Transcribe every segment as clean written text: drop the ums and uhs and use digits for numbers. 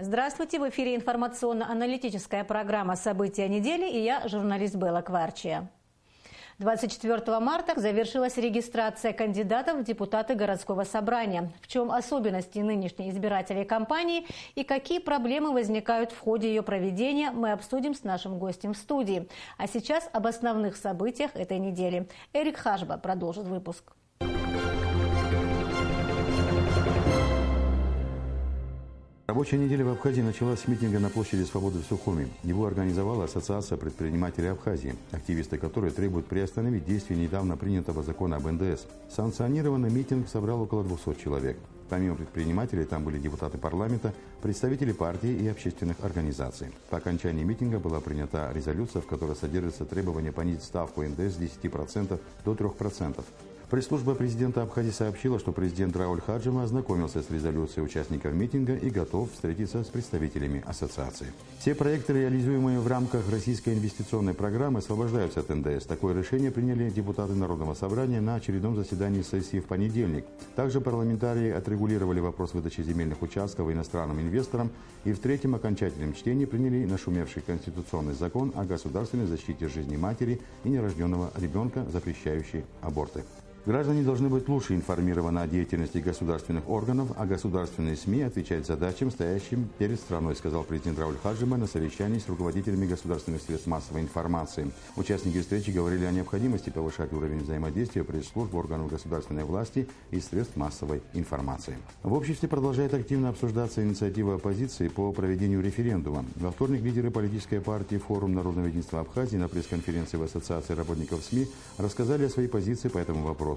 Здравствуйте! В эфире информационно-аналитическая программа «События недели» и я, журналист Белла Кварчия. 24 марта завершилась регистрация кандидатов в депутаты городского собрания. В чем особенности нынешней избирательной кампании и какие проблемы возникают в ходе ее проведения, мы обсудим с нашим гостем в студии. А сейчас об основных событиях этой недели. Эрик Хашба продолжит выпуск. Рабочая неделя в Абхазии началась с митинга на площади Свободы в Сухуми. Его организовала Ассоциация предпринимателей Абхазии, активисты которой требуют приостановить действие недавно принятого закона об НДС. Санкционированный митинг собрал около 200 человек. Помимо предпринимателей, там были депутаты парламента, представители партий и общественных организаций. По окончании митинга была принята резолюция, в которой содержится требование понизить ставку НДС с 10% до 3%. Пресс-служба президента Абхазии сообщила, что президент Рауль Хаджима ознакомился с резолюцией участников митинга и готов встретиться с представителями ассоциации. Все проекты, реализуемые в рамках российской инвестиционной программы, освобождаются от НДС. Такое решение приняли депутаты Народного собрания на очередном заседании сессии в понедельник. Также парламентарии отрегулировали вопрос выдачи земельных участков иностранным инвесторам и в третьем окончательном чтении приняли нашумевший конституционный закон о государственной защите жизни матери и нерожденного ребенка, запрещающий аборты. Граждане должны быть лучше информированы о деятельности государственных органов, а государственные СМИ отвечать задачам, стоящим перед страной, сказал президент Рауль Хаджима на совещании с руководителями государственных средств массовой информации. Участники встречи говорили о необходимости повышать уровень взаимодействия пресс-служб органов государственной власти и средств массовой информации. В обществе продолжает активно обсуждаться инициатива оппозиции по проведению референдума. Во вторник лидеры политической партии «Форум Народного единства Абхазии» на пресс-конференции в Ассоциации работников СМИ рассказали о своей позиции по этому вопросу.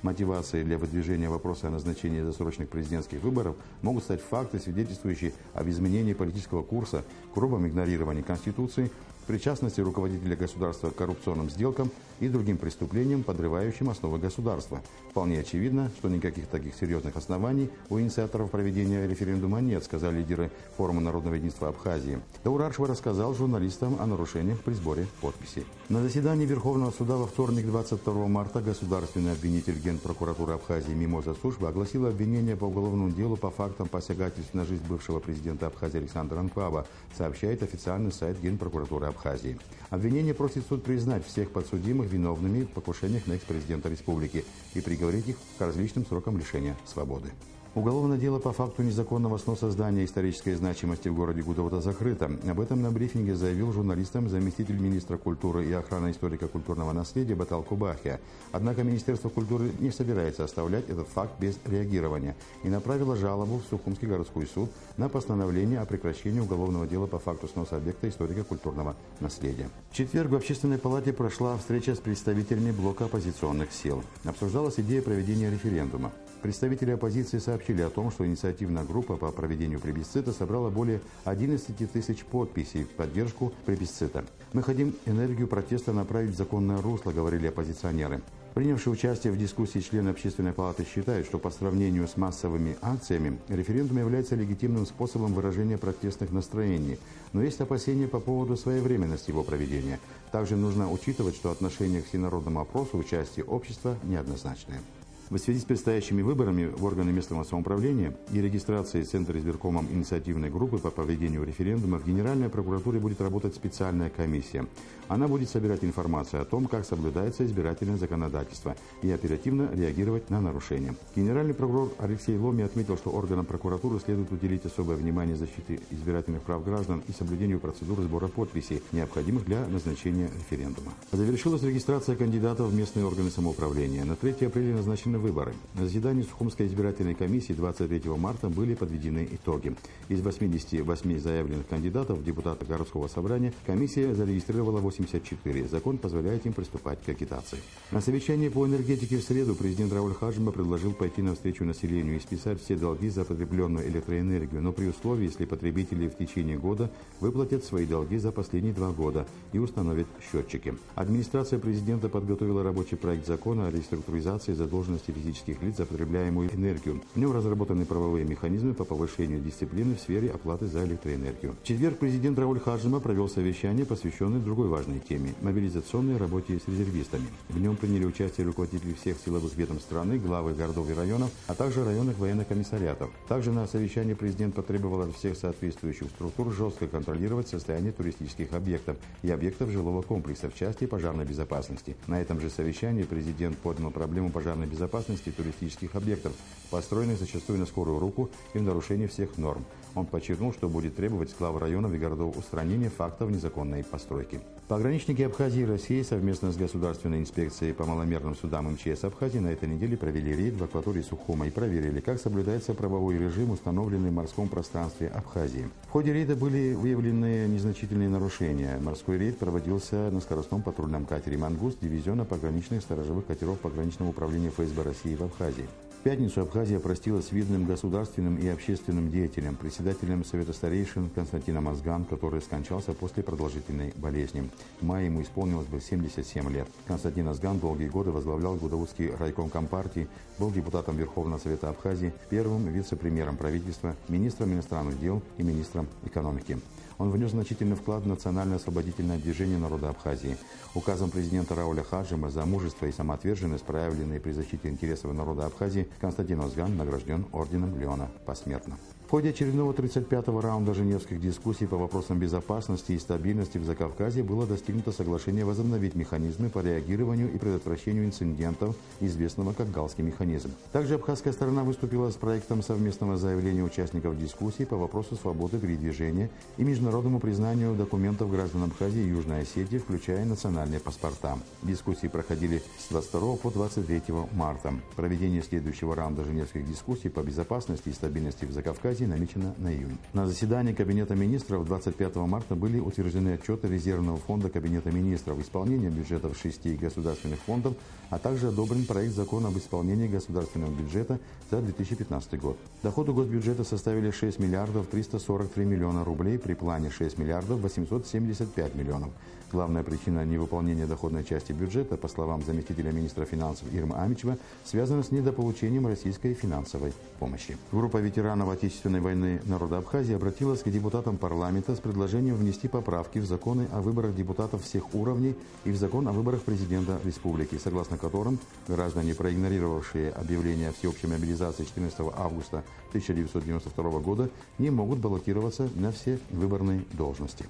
Мотивацией для выдвижения вопроса о назначении досрочных президентских выборов могут стать факты, свидетельствующие об изменении политического курса, грубом игнорировании Конституции, причастности руководителя государства к коррупционным сделкам и другим преступлениям, подрывающим основы государства. Вполне очевидно, что никаких таких серьезных оснований у инициаторов проведения референдума нет, сказали лидеры Форума Народного единства Абхазии. Даур Аршева рассказал журналистам о нарушениях при сборе подписей. На заседании Верховного суда во вторник, 22 марта, государственный обвинитель Генпрокуратуры Абхазии Мимоза Сушба огласила обвинение по уголовному делу по фактам посягательств на жизнь бывшего президента Абхазии Александра Анкваба, сообщает официальный сайт Генпрокуратуры Абхазии. Обвинение просит суд признать всех подсудимых виновными в покушениях на экс-президента республики и приговорить их к различным срокам лишения свободы. Уголовное дело по факту незаконного сноса здания исторической значимости в городе Гудаута закрыто. Об этом на брифинге заявил журналистам заместитель министра культуры и охраны историко-культурного наследия Батал Кубахия. Однако Министерство культуры не собирается оставлять этот факт без реагирования и направило жалобу в Сухумский городской суд на постановление о прекращении уголовного дела по факту сноса объекта историко-культурного наследия. В четверг в Общественной палате прошла встреча с представителями блока оппозиционных сил. Обсуждалась идея проведения референдума. Представители оппозиции сообщили о том, что инициативная группа по проведению плебисцита собрала более 11 тысяч подписей в поддержку плебисцита. «Мы хотим энергию протеста направить в законное русло», — говорили оппозиционеры. Принявшие участие в дискуссии члены Общественной палаты считают, что по сравнению с массовыми акциями референдум является легитимным способом выражения протестных настроений, но есть опасения по поводу своевременности его проведения. Также нужно учитывать, что отношение к всенародному опросу участия общества неоднозначное. В связи с предстоящими выборами в органы местного самоуправления и регистрацией Центра избиркомом инициативной группы по проведению референдума в Генеральной прокуратуре будет работать специальная комиссия. Она будет собирать информацию о том, как соблюдается избирательное законодательство и оперативно реагировать на нарушения. Генеральный прокурор Алексей Ломи отметил, что органам прокуратуры следует уделить особое внимание защите избирательных прав граждан и соблюдению процедуры сбора подписей, необходимых для назначения референдума. Завершилась регистрация кандидатов в местные органы самоуправления. На 3 апреля назначены выборы. На заседании Сухумской избирательной комиссии 23 марта были подведены итоги. Из 88 заявленных кандидатов в депутаты городского собрания комиссия зарегистрировала 84. Закон позволяет им приступать к агитации. На совещании по энергетике в среду президент Рауль Хаджима предложил пойти навстречу населению и списать все долги за потребленную электроэнергию, но при условии, если потребители в течение года выплатят свои долги за последние 2 года и установят счетчики. Администрация президента подготовила рабочий проект закона о реструктуризации задолженности ответственности физических лиц за потребляемую энергию. В нем разработаны правовые механизмы по повышению дисциплины в сфере оплаты за электроэнергию. В четверг президент Рауль Хаджима провел совещание, посвященное другой важной теме – мобилизационной работе с резервистами. В нем приняли участие руководители всех силовых ведомств страны, главы городов и районов, а также районных военных комиссариатов. Также на совещании президент потребовал от всех соответствующих структур жестко контролировать состояние туристических объектов и объектов жилого комплекса в части пожарной безопасности. На этом же совещании президент поднял проблему пожарной безопасности туристических объектов, построенных зачастую на скорую руку и в нарушении всех норм. Он подчеркнул, что будет требовать с глав районов и городов устранения фактов незаконной постройки. Пограничники Абхазии и России совместно с Государственной инспекцией по маломерным судам МЧС Абхазии на этой неделе провели рейд в акватории Сухума и проверили, как соблюдается правовой режим, установленный в морском пространстве Абхазии. В ходе рейда были выявлены незначительные нарушения. Морской рейд проводился на скоростном патрульном катере «Мангуст» дивизиона пограничных сторожевых катеров пограничного управления ФСБ России в Абхазии. В пятницу Абхазия простилась с видным государственным и общественным деятелем, председателем Совета старейшин Константином Азган, который скончался после продолжительной болезни. В мае ему исполнилось бы 77 лет. Константин Азган долгие годы возглавлял Гудаутский райком Компартии, был депутатом Верховного Совета Абхазии, первым вице-премьером правительства, министром иностранных дел и министром экономики. Он внес значительный вклад в национальное освободительное движение народа Абхазии. Указом президента Рауля Хаджима за мужество и самоотверженность, проявленные при защите интересов народа Абхазии, Константин Азган награжден орденом Леона посмертно. В ходе очередного 35-го раунда женевских дискуссий по вопросам безопасности и стабильности в Закавказье было достигнуто соглашение возобновить механизмы по реагированию и предотвращению инцидентов, известного как Галский механизм. Также абхазская сторона выступила с проектом совместного заявления участников дискуссий по вопросу свободы передвижения и международному признанию документов граждан Абхазии и Южной Осетии, включая национальные паспорта. Дискуссии проходили с 22 по 23 марта. Проведение следующего раунда женевских дискуссий по безопасности и стабильности в Закавказье намечено на июнь. На заседании Кабинета министров 25 марта были утверждены отчеты Резервного фонда Кабинета министров, исполнение бюджетов 6 государственных фондов, а также одобрен проект закона об исполнении государственного бюджета за 2015 год. Доходы госбюджета составили 6 миллиардов 343 миллиона рублей при плане 6 миллиардов 875 миллионов. Главная причина невыполнения доходной части бюджета, по словам заместителя министра финансов Ирмы Амичева, связана с недополучением российской финансовой помощи. Группа ветеранов Отечественной войны народа Абхазии обратилась к депутатам парламента с предложением внести поправки в законы о выборах депутатов всех уровней и в закон о выборах президента республики, согласно которым граждане, проигнорировавшие объявление о всеобщей мобилизации 14 августа 1992 года, не могут баллотироваться на все выборные должности.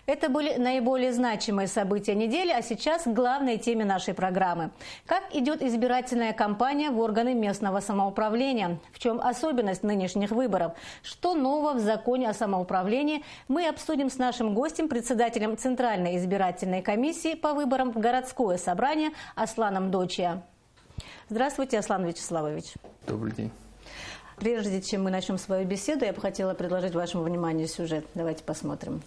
Это были наиболее значимые события недели, а сейчас к главной теме нашей программы. Как идет избирательная кампания в органы местного самоуправления? В чем особенность нынешних выборов? Что нового в законе о самоуправлении? Мы обсудим с нашим гостем, председателем Центральной избирательной комиссии по выборам в городское собрание Асланом Дочия. Здравствуйте, Аслан Вячеславович. Добрый день. Прежде чем мы начнем свою беседу, я бы хотела предложить вашему вниманию сюжет. Давайте посмотрим.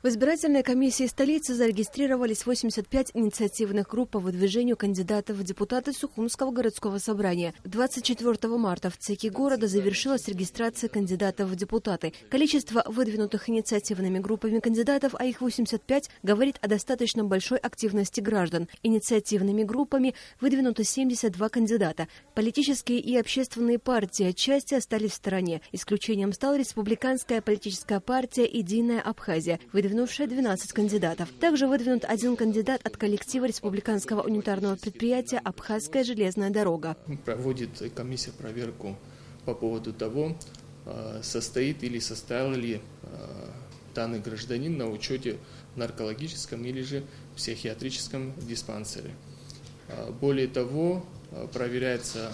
В избирательной комиссии столицы зарегистрировались 85 инициативных групп по выдвижению кандидатов в депутаты Сухумского городского собрания. 24 марта в ЦИКе города завершилась регистрация кандидатов в депутаты. Количество выдвинутых инициативными группами кандидатов, а их 85, говорит о достаточно большой активности граждан. Инициативными группами выдвинуто 72 кандидата. Политические и общественные партии отчасти остались в стороне. Исключением стала республиканская политическая партия «Единая Абхазия», выдвинувшая 12 кандидатов. Также выдвинут один кандидат от коллектива республиканского унитарного предприятия «Абхазская железная дорога». Проводит комиссия проверку по поводу того, состоит или состоял ли данный гражданин на учете в наркологическом или же психиатрическом диспансере. Более того, проверяется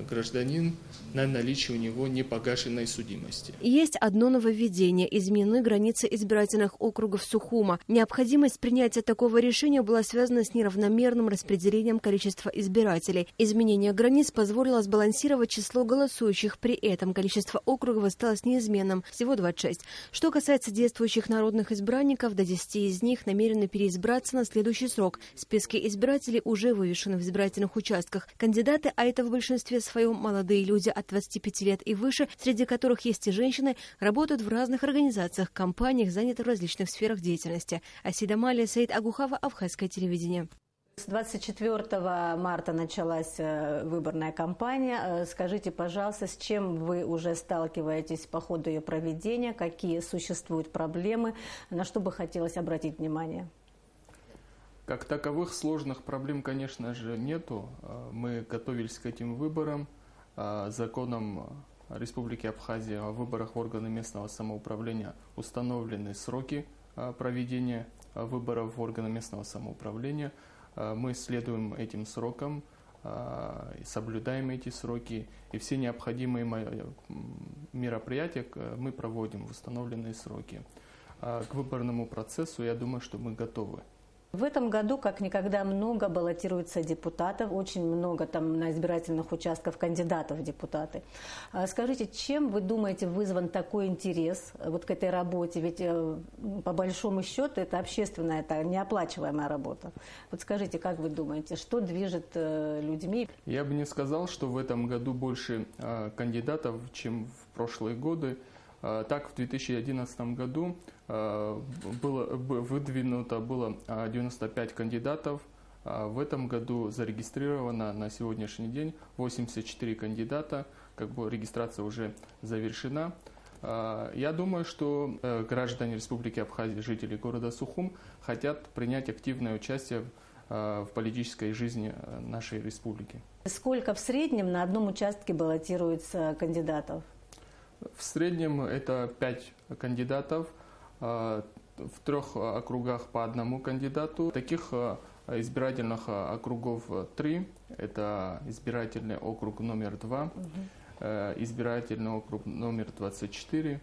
гражданин на наличие у него непогашенной судимости. Есть одно нововведение – изменены границы избирательных округов Сухума. Необходимость принятия такого решения была связана с неравномерным распределением количества избирателей. Изменение границ позволило сбалансировать число голосующих. При этом количество округов осталось неизменным – всего 26. Что касается действующих народных избранников, до 10 из них намерены переизбраться на следующий срок. Списки избирателей уже вывешены в избирательных участках. Кандидаты, а это в большинстве своем молодые люди от 25 лет и выше, среди которых есть и женщины, работают в разных организациях, компаниях, заняты в различных сферах деятельности. Асида Малия, Саид Агухава, Абхазское телевидение. С 24 марта началась выборная кампания. Скажите, пожалуйста, с чем вы уже сталкиваетесь по ходу ее проведения, какие существуют проблемы, на что бы хотелось обратить внимание? Как таковых сложных проблем, конечно же, нету. Мы готовились к этим выборам. Законом Республики Абхазия о выборах в органы местного самоуправления установлены сроки проведения выборов в органы местного самоуправления. Мы следуем этим срокам, соблюдаем эти сроки, и все необходимые мероприятия мы проводим в установленные сроки. К выборному процессу, я думаю, что мы готовы. В этом году как никогда много баллотируется депутатов, очень много там на избирательных участках кандидатов в депутаты. Скажите, чем вы думаете вызван такой интерес вот к этой работе? Ведь по большому счету это общественная, это неоплачиваемая работа. Вот скажите, как вы думаете, что движет людьми? Я бы не сказал, что в этом году больше кандидатов, чем в прошлые годы. Так, в 2011 году выдвинуто было 95 кандидатов. В этом году зарегистрировано на сегодняшний день 84 кандидата. Регистрация уже завершена. Я думаю, что граждане Республики Абхазия, жители города Сухум, хотят принять активное участие в политической жизни нашей республики. Сколько в среднем на одном участке баллотируется кандидатов? В среднем это 5 кандидатов, в 3 округах по одному кандидату. Таких избирательных округов 3. Это избирательный округ номер 2, избирательный округ номер 24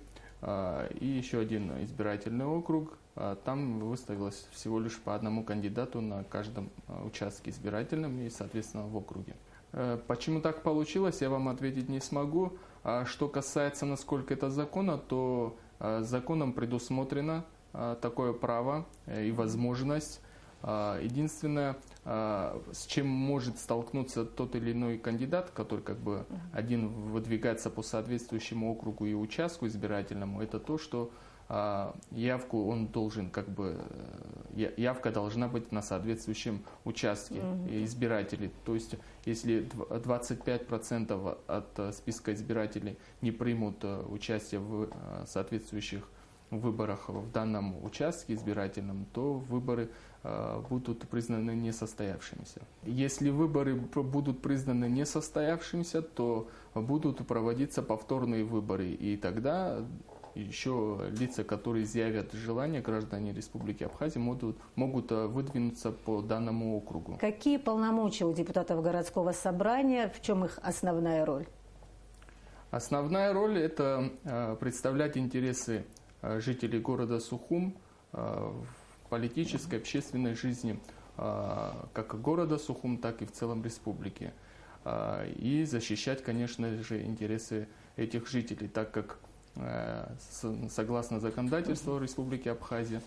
и еще один избирательный округ. Там выставилось всего лишь по одному кандидату на каждом участке избирательном и, соответственно, в округе. Почему так получилось, я вам ответить не смогу. Что касается, насколько это законно, то законом предусмотрено такое право и возможность. Единственное, с чем может столкнуться тот или иной кандидат, который один выдвигается по соответствующему округу и участку избирательному, это то, что явку он должен, явка должна быть на соответствующем участке избирателей. То есть, если 25% от списка избирателей не примут участие в соответствующих выборах в данном участке избирательном, то выборы будут признаны несостоявшимися. Если выборы будут признаны несостоявшимися, то будут проводиться повторные выборы, и тогда еще лица, которые изъявят желание, граждане Республики Абхазия, могут выдвинуться по данному округу. Какие полномочия у депутатов городского собрания, в чем их основная роль? Основная роль – это представлять интересы жителей города Сухум в политической, общественной жизни как города Сухум, так и в целом республики. И защищать, конечно же, интересы этих жителей, так как согласно законодательству Республики Абхазия,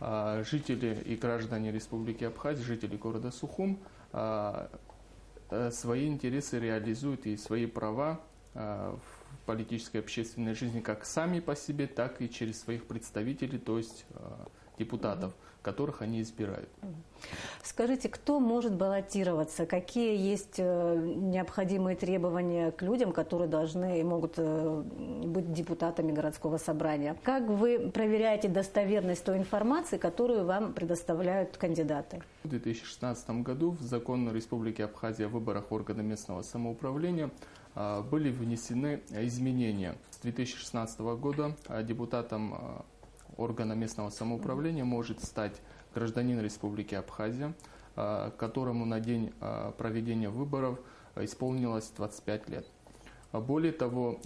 жители и граждане Республики Абхазия, жители города Сухум, свои интересы реализуют и свои права в политической и общественной жизни как сами по себе, так и через своих представителей, то есть депутатов, которых они избирают. Скажите, кто может баллотироваться? Какие есть необходимые требования к людям, которые должны и могут быть депутатами городского собрания? Как вы проверяете достоверность той информации, которую вам предоставляют кандидаты? В 2016 году в закон Республики Абхазия о выборах органов местного самоуправления были внесены изменения. С 2016 года депутатом органа местного самоуправления может стать гражданин Республики Абхазия, которому на день проведения выборов исполнилось 25 лет. Более того,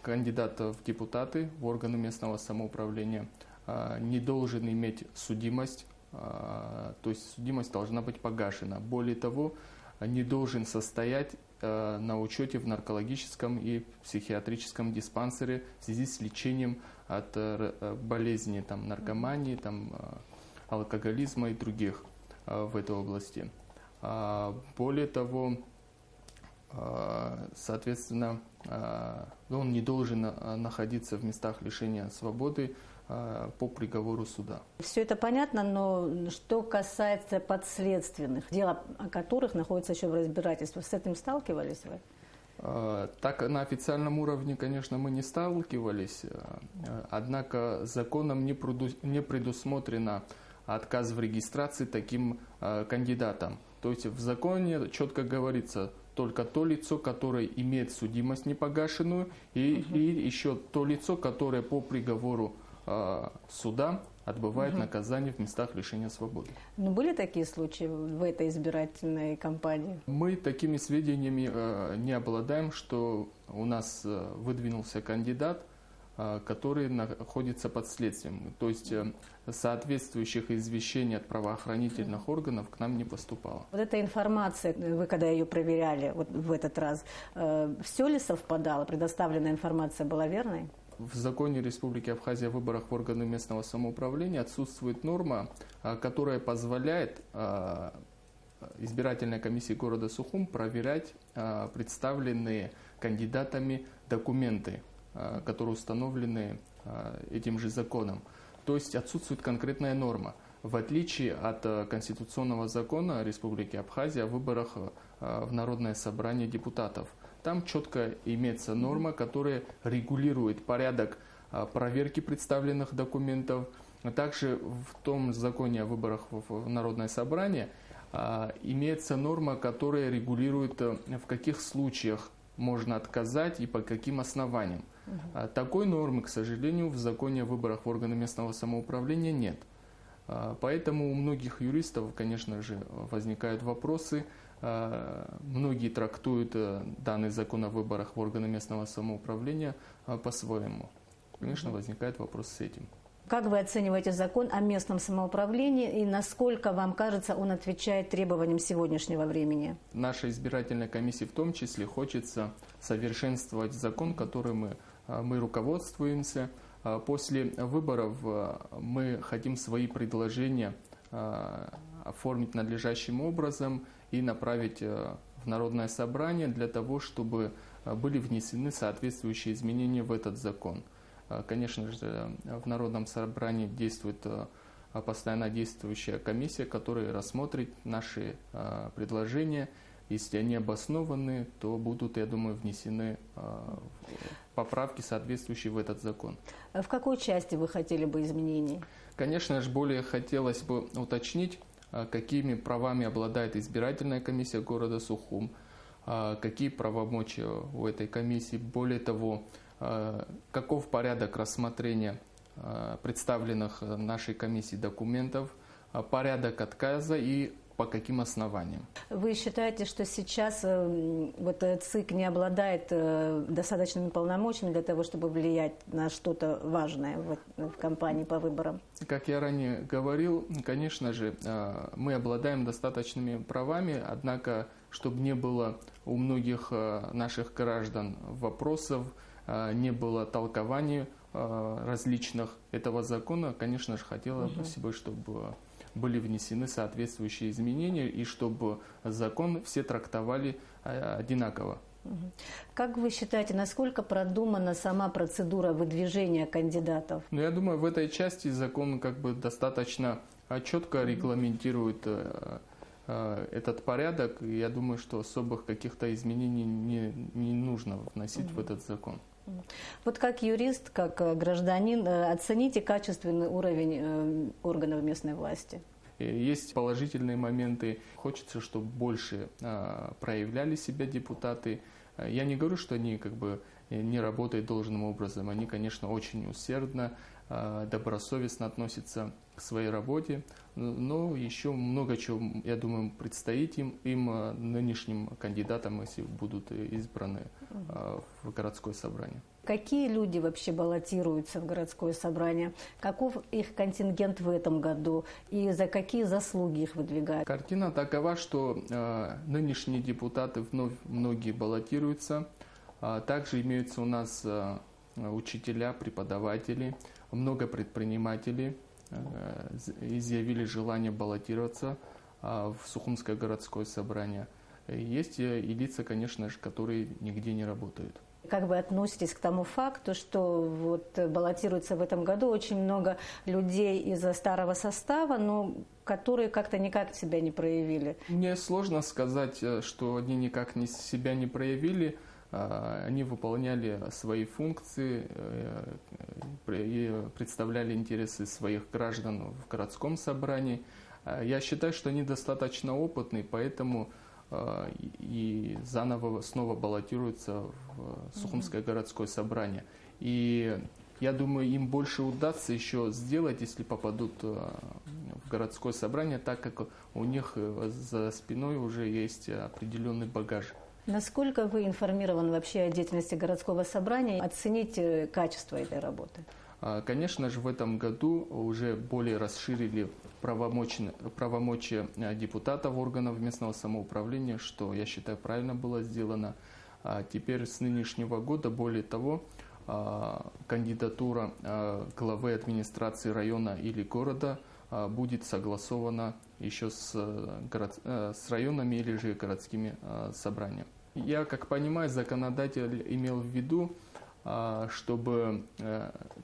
кандидат в депутаты в органы местного самоуправления не должен иметь судимость, то есть судимость должна быть погашена. Более того, не должен состоять на учете в наркологическом и психиатрическом диспансере в связи с лечением от болезней наркомании, алкоголизма и других в этой области. Более того, соответственно, он не должен находиться в местах лишения свободы по приговору суда. Все это понятно, но что касается подследственных, дела о которых находятся еще в разбирательстве, с этим сталкивались вы? Так, на официальном уровне, конечно, мы не сталкивались, однако законом не предусмотрено отказ в регистрации таким кандидатам. То есть в законе четко говорится только то лицо, которое имеет судимость непогашенную, и еще то лицо, которое по приговору суда отбывает наказание в местах лишения свободы. Но были такие случаи в этой избирательной кампании? Мы такими сведениями не обладаем, что у нас выдвинулся кандидат, который находится под следствием. То есть соответствующих извещений от правоохранительных органов к нам не поступало. Вот эта информация, вы когда ее проверяли вот в этот раз, все ли совпадало? Предоставленная информация была верной? В законе Республики Абхазия о выборах в органы местного самоуправления отсутствует норма, которая позволяет избирательной комиссии города Сухум проверять представленные кандидатами документы, которые установлены этим же законом. То есть отсутствует конкретная норма. В отличие от конституционного закона Республики Абхазия о выборах в Народное собрание депутатов. Там четко имеется норма, которая регулирует порядок проверки представленных документов. Также в том законе о выборах в Народное собрание имеется норма, которая регулирует, в каких случаях можно отказать и по каким основаниям. Такой нормы, к сожалению, в законе о выборах в органы местного самоуправления нет. Поэтому у многих юристов, конечно же, возникают вопросы. Многие трактуют данный закон о выборах в органы местного самоуправления по-своему. Конечно, возникает вопрос с этим. Как вы оцениваете закон о местном самоуправлении и насколько, вам кажется, он отвечает требованиям сегодняшнего времени? Наша избирательная комиссия в том числе хочется совершенствовать закон, которым мы руководствуемся. После выборов мы хотим свои предложения оформить надлежащим образом и направить в Народное собрание для того, чтобы были внесены соответствующие изменения в этот закон. Конечно же, в Народном собрании действует постоянно действующая комиссия, которая рассмотрит наши предложения. Если они обоснованы, то будут, я думаю, внесены поправки, соответствующие в этот закон. В какой части вы хотели бы изменений? Конечно же, более хотелось бы уточнить, какими правами обладает избирательная комиссия города Сухум, какие правомочия у этой комиссии. Более того, каков порядок рассмотрения представленных нашей комиссией документов, порядок отказа и по каким основаниям. Вы считаете, что сейчас вот ЦИК не обладает достаточными полномочиями для того, чтобы влиять на что-то важное в кампании по выборам? Как я ранее говорил, конечно же, мы обладаем достаточными правами, однако, чтобы не было у многих наших граждан вопросов, не было толкований различных этого закона, конечно же, хотелось бы, чтобы были внесены соответствующие изменения и чтобы закон все трактовали одинаково. Как вы считаете, насколько продумана сама процедура выдвижения кандидатов? Ну, я думаю, в этой части закон достаточно четко регламентирует этот порядок. И я думаю, что особых каких-то изменений не нужно вносить в этот закон. Вот как юрист, как гражданин, оцените качественный уровень органов местной власти? Есть положительные моменты. Хочется, чтобы больше проявляли себя депутаты. Я не говорю, что они не работают должным образом. Они, конечно, очень усердно, добросовестно относятся к своей работе. Но еще много чего, я думаю, предстоит им нынешним кандидатам, если будут избраны в городское собрание. Какие люди вообще баллотируются в городское собрание? Каков их контингент в этом году? И за какие заслуги их выдвигают? Картина такова, что нынешние депутаты вновь многие баллотируются. Также имеются у нас учителя, преподаватели, много предпринимателей изъявили желание баллотироваться в Сухумское городское собрание. Есть и лица, конечно же, которые нигде не работают. Как вы относитесь к тому факту, что вот баллотируется в этом году очень много людей из старого состава, но которые как-то никак себя не проявили? Мне сложно сказать, что они никак себя не проявили. Они выполняли свои функции и представляли интересы своих граждан в городском собрании. Я считаю, что они достаточно опытны, поэтому и снова баллотируются в Сухумское городское собрание. И я думаю, им больше удастся еще сделать, если попадут в городское собрание, так как у них за спиной уже есть определенный багаж. Насколько вы информированы вообще о деятельности городского собрания? Оцените качество этой работы. Конечно же, в этом году уже более расширили правомочия депутатов органов местного самоуправления, что, я считаю, правильно было сделано. Теперь с нынешнего года, более того, кандидатура главы администрации района или города будет согласована еще с районами или же городскими собраниями. Я, как понимаю, законодатель имел в виду, чтобы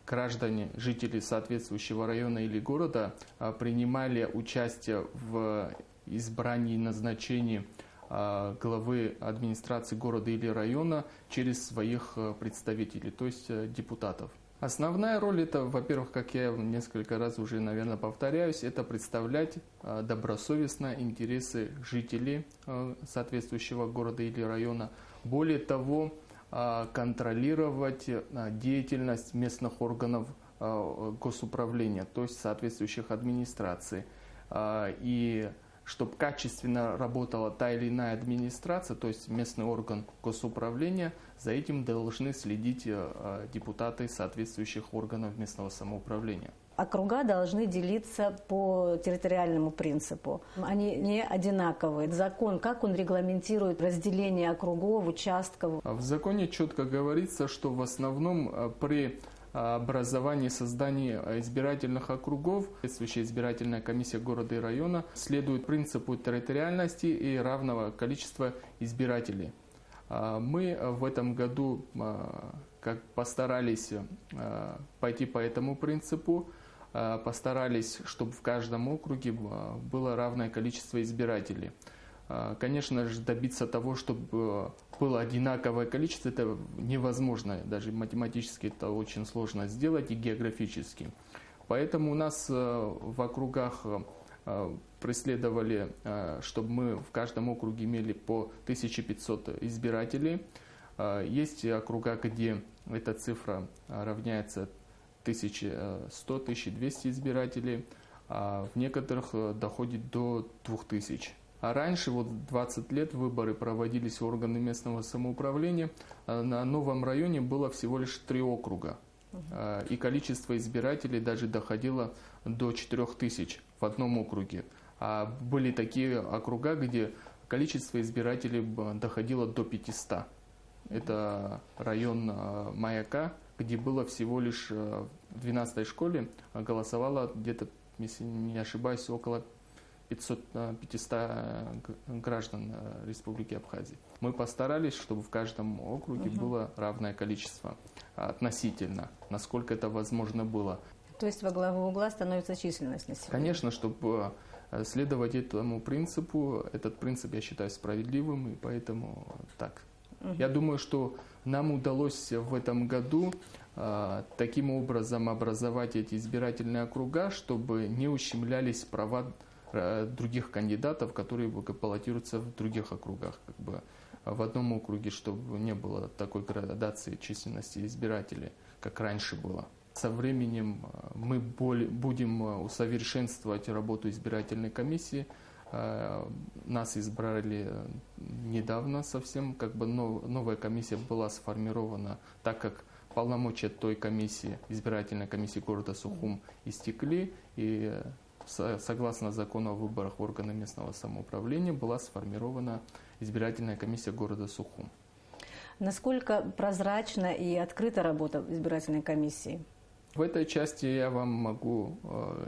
граждане, жители соответствующего района или города принимали участие в избрании и назначении главы администрации города или района через своих представителей, то есть депутатов. Основная роль это, во-первых, как я несколько раз уже, наверное, повторяюсь, это представлять добросовестно интересы жителей соответствующего города или района. Более того, контролировать деятельность местных органов госуправления, то есть соответствующих администраций. И чтобы качественно работала та или иная администрация, то есть местный орган госуправления, за этим должны следить депутаты соответствующих органов местного самоуправления. Округа должны делиться по территориальному принципу. Они не одинаковые. Закон, как он регламентирует разделение округов, участков? В законе четко говорится, что в основном при образовании и создании избирательных округов соответствующая избирательная комиссия города и района следует принципу территориальности и равного количества избирателей. Мы в этом году постарались пойти по этому принципу, постарались, чтобы в каждом округе было равное количество избирателей. Конечно же, добиться того, чтобы было одинаковое количество, это невозможно. Даже математически это очень сложно сделать и географически. Поэтому у нас в округах преследовали, чтобы мы в каждом округе имели по 1500 избирателей. Есть округа, где эта цифра равняется 1100-1200 избирателей, а в некоторых доходит до 2000. А раньше, 20 лет, выборы проводились в органы местного самоуправления. На новом районе было всего лишь 3 округа. И количество избирателей даже доходило до 4000 в одном округе. А были такие округа, где количество избирателей доходило до 500. Это район Маяка, где было всего лишь в 12-й школе голосовало где-то, если не ошибаюсь, около 500 граждан Республики Абхазия. Мы постарались, чтобы в каждом округе было равное количество относительно, насколько это возможно было. То есть во главу угла становится численность населения? Конечно, чтобы следовать этому принципу, этот принцип я считаю справедливым, и поэтому так. Я думаю, что нам удалось в этом году таким образом образовать эти избирательные округа, чтобы не ущемлялись права других кандидатов, которые баллотируются в других округах. В одном округе, чтобы не было такой градации численности избирателей, как раньше было. Со временем мы будем усовершенствовать работу избирательной комиссии. Нас избрали недавно совсем, новая комиссия была сформирована, так как полномочия той комиссии, избирательной комиссии города Сухум, истекли, и согласно закону о выборах в органы местного самоуправления была сформирована избирательная комиссия города Сухум. Насколько прозрачна и открыта работа избирательной комиссии? В этой части я вам могу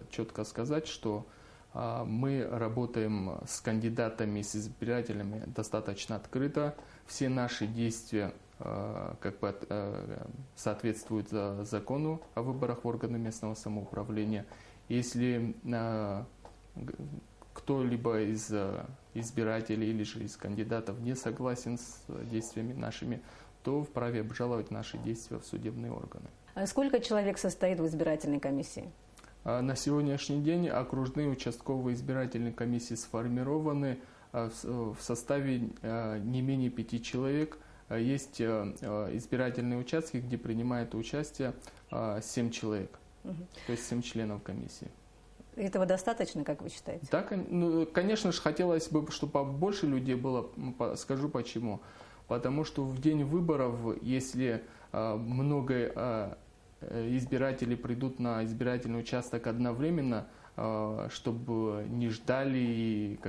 четко сказать, что Мы работаем с кандидатами, с избирателями достаточно открыто. Все наши действия соответствуют закону о выборах в органы местного самоуправления. Если кто-либо из избирателей или же из кандидатов не согласен с действиями нашими, то вправе обжаловать наши действия в судебные органы. А сколько человек состоит в избирательной комиссии? На сегодняшний день окружные участковые избирательные комиссии сформированы в составе не менее 5 человек. Есть избирательные участки, где принимает участие 7 человек, то есть 7 членов комиссии. Этого достаточно, как вы считаете? Да, конечно же, хотелось бы, чтобы побольше людей было. Скажу почему. Потому что в день выборов, если много избиратели придут на избирательный участок одновременно, чтобы не ждали и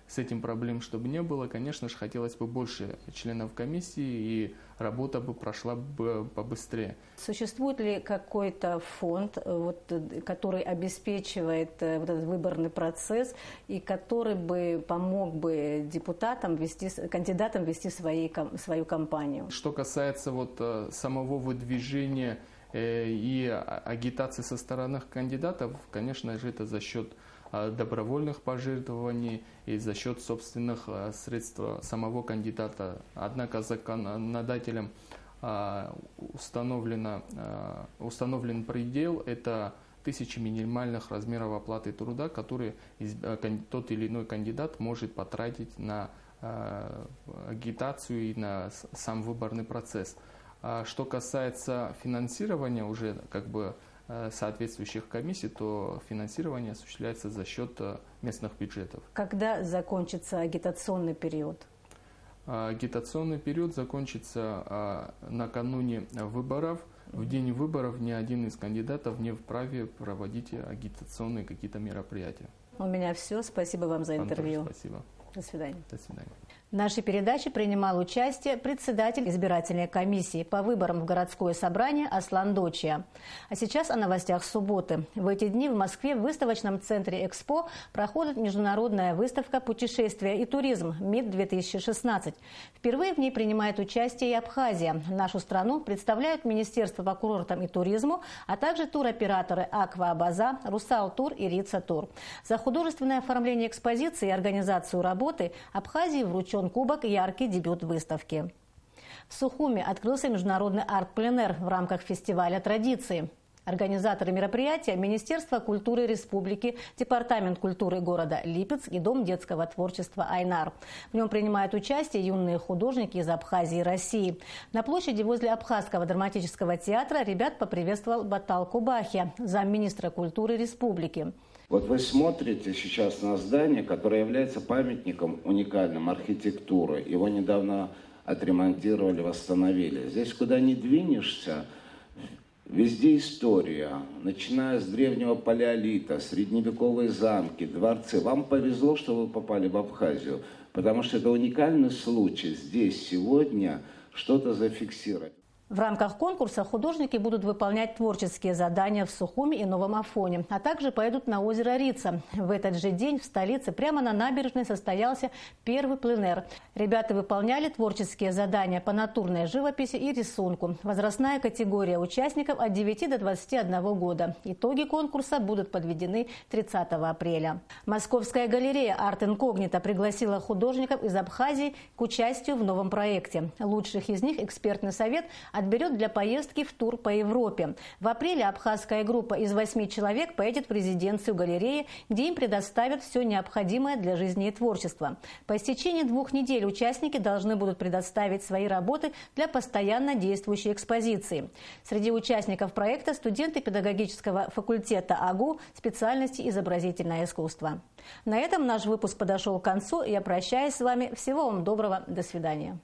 с этим проблем чтобы не было, конечно же, хотелось бы больше членов комиссии и работа бы прошла бы побыстрее. Существует ли какой-то фонд, который обеспечивает этот выборный процесс и который бы помог бы кандидатам вести свою кампанию? Что касается самого выдвижения и агитации со стороны кандидатов, конечно же, это за счет добровольных пожертвований и за счет собственных средств самого кандидата. Однако законодателем установлен предел, это 1000 минимальных размеров оплаты труда, которые тот или иной кандидат может потратить на агитацию и на сам выборный процесс. Что касается финансирования уже соответствующих комиссий, то финансирование осуществляется за счет местных бюджетов. Когда закончится агитационный период? Агитационный период закончится накануне выборов. В день выборов ни один из кандидатов не вправе проводить агитационные какие-то мероприятия. У меня все. Спасибо вам за интервью. Спасибо. До свидания. До свидания. В нашей передаче принимал участие председатель избирательной комиссии по выборам в городское собрание Аслан Дочия. А сейчас о новостях субботы. В эти дни в Москве в выставочном центре «Экспо» проходит международная выставка «Путешествия и туризм» МИД-2016. Впервые в ней принимает участие и Абхазия. Нашу страну представляют Министерство по курортам и туризму, а также туроператоры «Аква Абаза», «Русал Тур» и «Рица Тур». За художественное оформление экспозиции и организацию работы Абхазии вручен кубок «Яркий дебют выставки». В Сухуми открылся международный арт-пленэр в рамках фестиваля «Традиции». Организаторы мероприятия – Министерство культуры Республики, Департамент культуры города Липецк и Дом детского творчества «Айнар». В нем принимают участие юные художники из Абхазии и России. На площади возле Абхазского драматического театра ребят поприветствовал Батал Кубахия, замминистра культуры Республики. Вы смотрите сейчас на здание, которое является памятником уникальным архитектуры. Его недавно отремонтировали, восстановили. Здесь куда ни двинешься, везде история. Начиная с древнего палеолита, средневековые замки, дворцы. Вам повезло, что вы попали в Абхазию, потому что это уникальный случай здесь сегодня что-то зафиксировать. В рамках конкурса художники будут выполнять творческие задания в Сухуми и Новом Афоне, а также поедут на озеро Рица. В этот же день в столице прямо на набережной состоялся первый пленэр. Ребята выполняли творческие задания по натурной живописи и рисунку. Возрастная категория участников от 9 до 21 года. Итоги конкурса будут подведены 30 апреля. Московская галерея «Арт Инкогнито» пригласила художников из Абхазии к участию в новом проекте. Лучших из них экспертный совет отберет для поездки в тур по Европе. В апреле абхазская группа из 8 человек поедет в резиденцию галереи, где им предоставят все необходимое для жизни и творчества. По истечении 2 недель участники должны будут предоставить свои работы для постоянно действующей экспозиции. Среди участников проекта студенты педагогического факультета АГУ специальности изобразительное искусство. На этом наш выпуск подошел к концу. Я прощаюсь с вами. Всего вам доброго. До свидания.